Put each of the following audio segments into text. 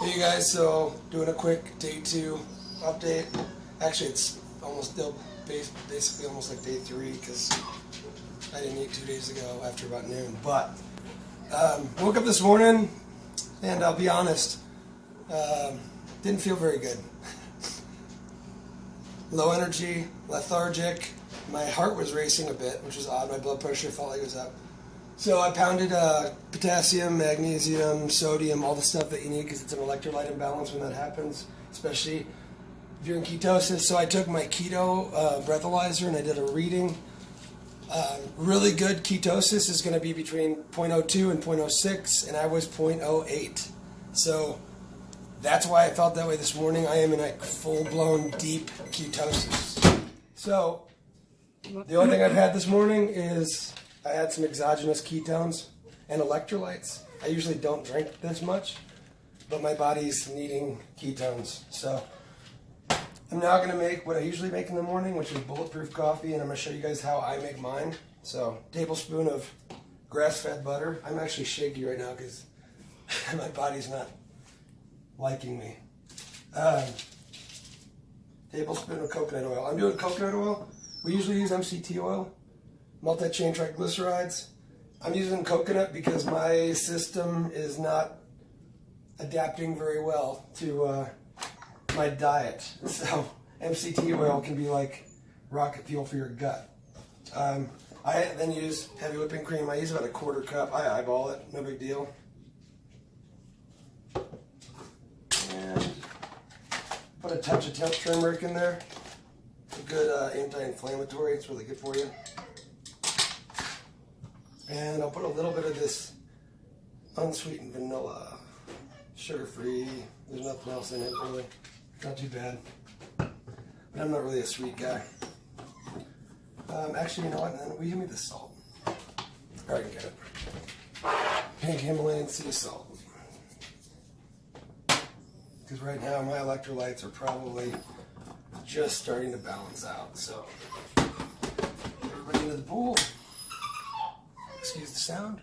Hey you guys, so doing a quick day 2 update. Actually, it's almost still basically almost like day 3 because I didn't eat 2 days ago after about noon. But woke up this morning and I'll be honest, didn't feel very good. Low energy, lethargic. My heart was racing a bit, which was odd. My blood pressure felt like it was up. So I pounded potassium, magnesium, sodium, all the stuff that you need because it's an electrolyte imbalance when that happens, especially if you're in ketosis. So I took my keto breathalyzer and I did a reading. Really good ketosis is going to be between 0.02 and 0.06, and I was 0.08. So that's why I felt that way this morning. I am in like full-blown deep ketosis. So the only thing I've had this morning is I had some exogenous ketones and electrolytes. I usually don't drink this much, but my body's needing ketones. So I'm now going to make what I usually make in the morning, which is bulletproof coffee, and I'm going to show you guys how I make mine. So tablespoon of grass-fed butter. I'm actually shaky right now because my body's not liking me. Tablespoon of coconut oil. I'm doing coconut oil. We usually use MCT oil. Multi-chain triglycerides. I'm using coconut because my system is not adapting very well to my diet. So MCT oil can be like rocket fuel for your gut. I then use heavy whipping cream. I use about a quarter cup. I eyeball it, no big deal. And put a touch of turmeric in there. It's a good anti-inflammatory. It's really good for you. And I'll put a little bit of this unsweetened vanilla, sugar-free. There's nothing else in it, really. Not too bad. But I'm not really a sweet guy. Actually, you know what? Will you give me the salt? All right, I can get it. Pink Himalayan sea salt. Because right now my electrolytes are probably just starting to balance out. So, everybody into the pool. Excuse the sound.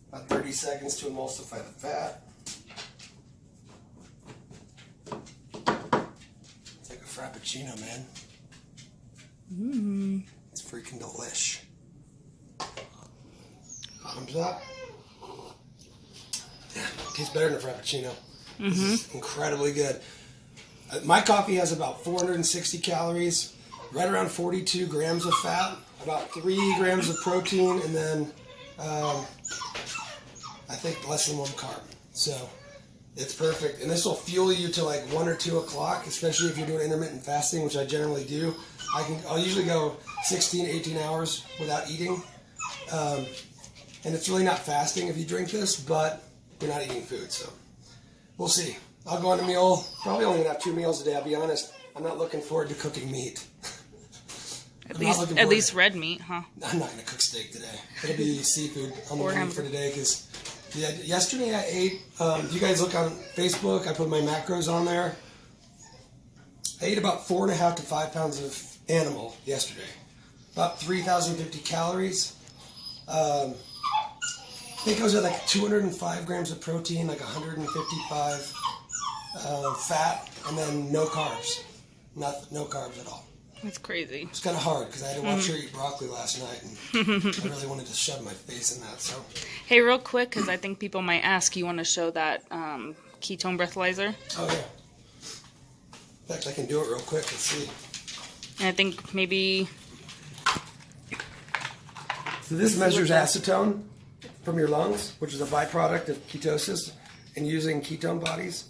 About 30 seconds to emulsify the fat. It's like a frappuccino, man. It's freaking delish. Bottoms up. Tastes better than a Frappuccino. This is incredibly good. My coffee has about 460 calories, right around 42 grams of fat, about 3 grams of protein, and then I think less than 1 carb. So it's perfect. And this will fuel you to like 1 or 2 o'clock, especially if you're doing intermittent fasting, which I generally do. I'll usually go 16, 18 hours without eating. And it's really not fasting if you drink this, but we're not eating food, so we'll see. I'll go on a meal, probably only gonna have 2 meals a day, I'll be honest. I'm not looking forward to cooking meat. At least red meat, huh? I'm not gonna cook steak today. It'll be seafood on the menu for today, because yesterday I ate, if you guys look on Facebook, I put my macros on there. I ate about 4.5 to 5 pounds of animal yesterday. About 3,050 calories. I think I was at like 205 grams of protein, like 155 fat, and then no carbs. No carbs at all. That's crazy. It's kind of hard because I had to watch her eat broccoli last night, and I really wanted to shove my face in that. So, hey, real quick, because I think people might ask, you want to show that ketone breathalyzer? Oh yeah. In fact, I can do it real quick. Let's see. And I think maybe. So this measures acetone from your lungs, which is a byproduct of ketosis and using ketone bodies.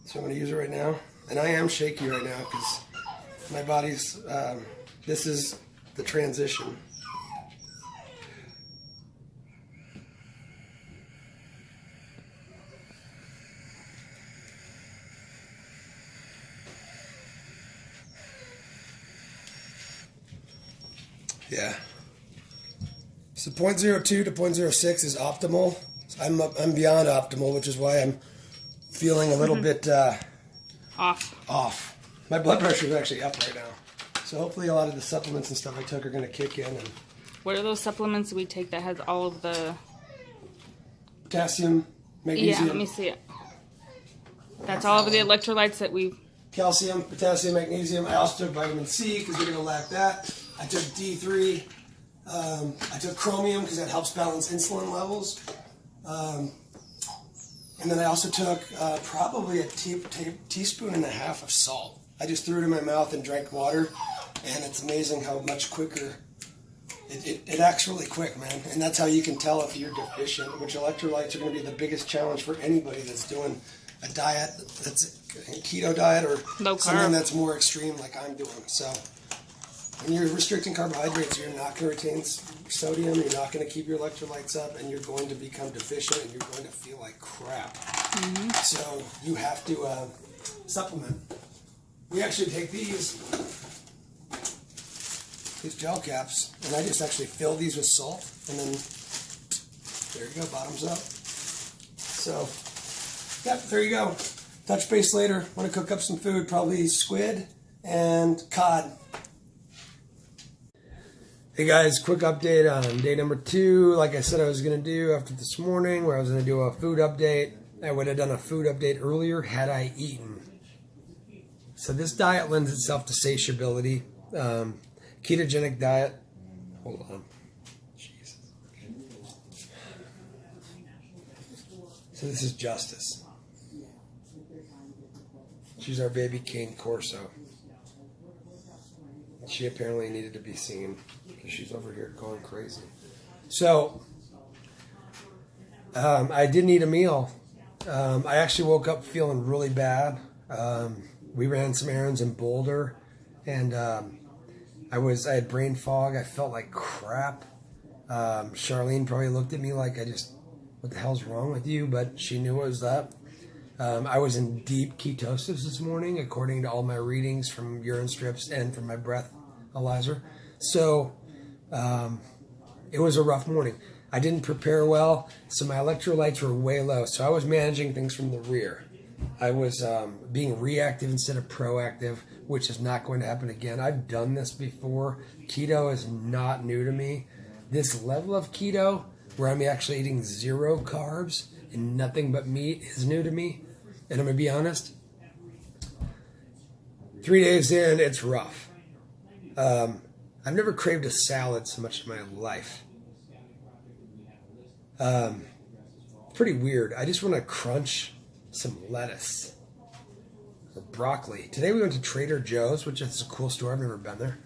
So I'm going to use it right now. And I am shaky right now because my body's, this is the transition. Yeah. So 0.02 to 0.06 is optimal. I'm beyond optimal, which is why I'm feeling a little bit off. My blood pressure is actually up right now. So hopefully a lot of the supplements and stuff I took are going to kick in. And What are those supplements we take that has all of the... potassium, Yeah, magnesium, let me see it. That's all of the electrolytes that we... calcium, potassium, magnesium. I also took vitamin C because you're going to lack that. I took D3. I took chromium because that helps balance insulin levels. And then I also took probably a teaspoon and a half of salt. I just threw it in my mouth and drank water, and it's amazing how much quicker it acts really quick, man. And that's how you can tell if you're deficient, which electrolytes are going to be the biggest challenge for anybody that's doing a diet that's a keto diet or Low carb. something that's more extreme like I'm doing. So when you're restricting carbohydrates, you're not going to retain sodium, you're not going to keep your electrolytes up, and you're going to become deficient, and you're going to feel like crap. So you have to supplement. We actually take these gel caps, and I just actually fill these with salt, and then there you go, bottoms up. So, yep, there you go. Touch base later. Want to cook up some food, probably squid and cod. Hey guys, quick update on day number 2. Like I said I was going to do after this morning, where I was going to do a food update. I would have done a food update earlier had I eaten. So this diet lends itself to satiability. Ketogenic diet. Hold on. Jesus. So this is Justice. She's our baby Cane Corso. She apparently needed to be seen because she's over here going crazy. So, I didn't eat a meal. I actually woke up feeling really bad. We ran some errands in Boulder, and I had brain fog. I felt like crap. Charlene probably looked at me like what the hell's wrong with you? But she knew it was that. I was in deep ketosis this morning, according to all my readings from urine strips and from my breathalyzer. So it was a rough morning. I didn't prepare well, so my electrolytes were way low. So I was managing things from the rear. I was being reactive instead of proactive, which is not going to happen again. I've done this before. Keto is not new to me. This level of keto, where I'm actually eating 0 carbs and nothing but meat, is new to me. And I'm going to be honest, 3 days in, it's rough. I've never craved a salad so much in my life. Pretty weird. I just want to crunch some lettuce or broccoli. Today we went to Trader Joe's, which is a cool store. I've never been there.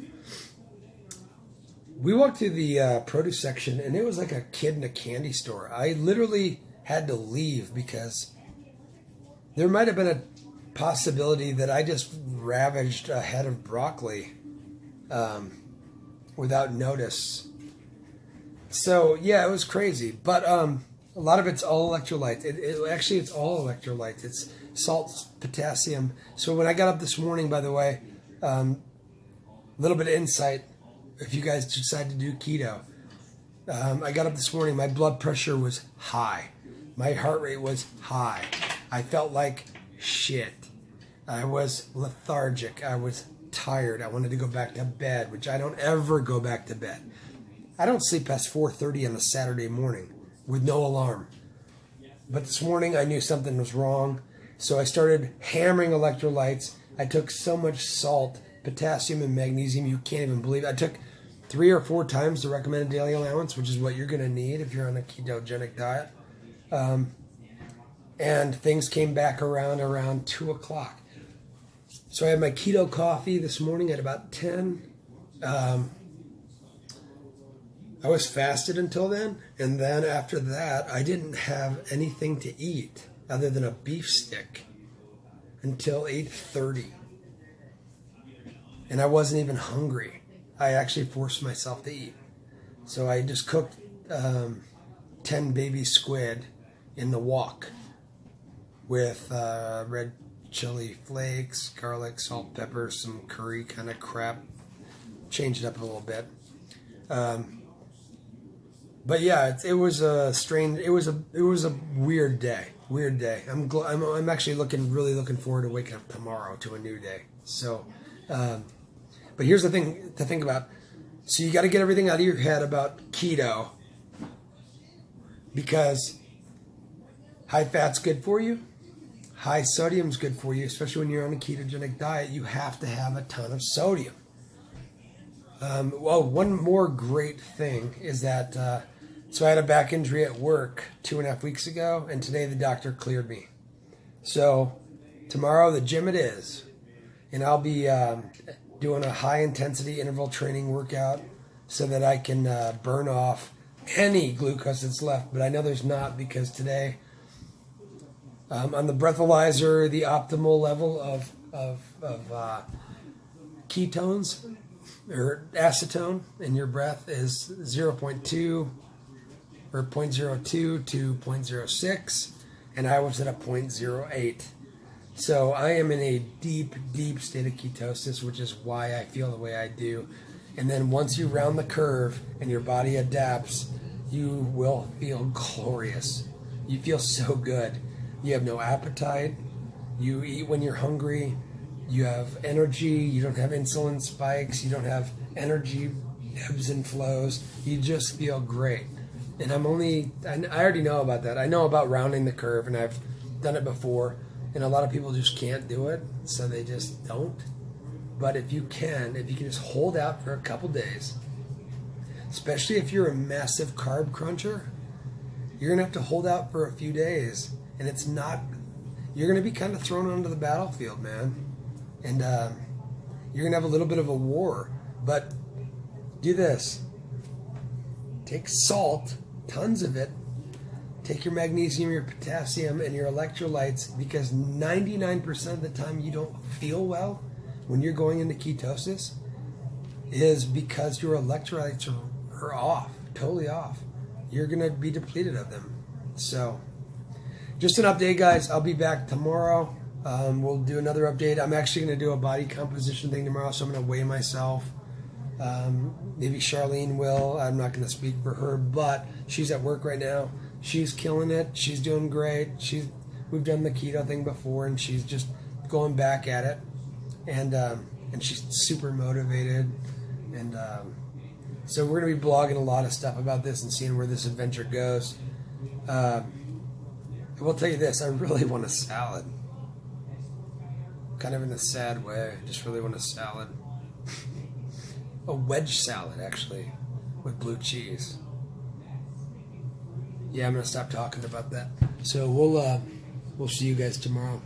We walked through the produce section, and it was like a kid in a candy store. I literally had to leave because there might have been a possibility that I just ravaged a head of broccoli without notice. So, yeah, it was crazy. But a lot of it's all electrolytes. Actually, it's all electrolytes. It's salt, potassium. So when I got up this morning, by the way, a little bit of insight, if you guys decide to do keto. I got up this morning, my blood pressure was high. My heart rate was high. I felt like shit. I was lethargic. I was tired. I wanted to go back to bed, which I don't ever go back to bed. I don't sleep past 4:30 on a Saturday morning with no alarm. But this morning I knew something was wrong, so I started hammering electrolytes. I took so much salt, potassium, and magnesium, you can't even believe it. I took 3 or 4 times the recommended daily allowance, which is what you're going to need if you're on a ketogenic diet. And things came back around 2 o'clock. So I had my keto coffee this morning at about 10. I was fasted until then, and then after that, I didn't have anything to eat other than a beef stick until 8:30. And I wasn't even hungry. I actually forced myself to eat. So I just cooked 10 baby squid in the wok with red chili flakes, garlic, salt, pepper, some curry kind of crap. Changed it up a little bit. But yeah, it was a strange. It was a weird day. Weird day. I'm actually really looking forward to waking up tomorrow to a new day. So, but here's the thing to think about. So you got to get everything out of your head about keto, because high fat's good for you, high sodium's good for you, especially when you're on a ketogenic diet. You have to have a ton of sodium. Well, one more great thing is that, so I had a back injury at work 2.5 weeks ago, and today the doctor cleared me. So tomorrow the gym it is, and I'll be doing a high intensity interval training workout so that I can burn off any glucose that's left. But I know there's not, because today on the breathalyzer, the optimal level of ketones or acetone in your breath is 0.2 or 0.02 to 0.06, and I was at a 0.08. So I am in a deep, deep state of ketosis, which is why I feel the way I do. And then once you round the curve and your body adapts, you will feel glorious. You feel so good. You have no appetite. You eat when you're hungry. You have energy. You don't have insulin spikes. You don't have energy ebbs and flows. You just feel great. And I already know about that. I know about rounding the curve, and I've done it before. And a lot of people just can't do it, so they just don't. But if you can just hold out for a couple days, especially if you're a massive carb cruncher, you're going to have to hold out for a few days. And you're going to be kind of thrown onto the battlefield, man. And you're going to have a little bit of a war. But do this. Take salt, tons of it. Take your magnesium, your potassium, and your electrolytes, because 99% of the time you don't feel well when you're going into ketosis is because your electrolytes are off, totally off. You're going to be depleted of them. So, just an update, guys. I'll be back tomorrow. We'll do another update. I'm actually going to do a body composition thing tomorrow, so I'm going to weigh myself. Maybe Charlene will. I'm not going to speak for her, but she's at work right now. She's killing it. She's doing great. We've done the keto thing before, and she's just going back at it. And she's super motivated. And so we're going to be blogging a lot of stuff about this and seeing where this adventure goes. I will tell you this. I really want a salad. Kind of in a sad way. I just really want a salad. A wedge salad, actually, with blue cheese. Yeah, I'm going to stop talking about that. So we'll see you guys tomorrow.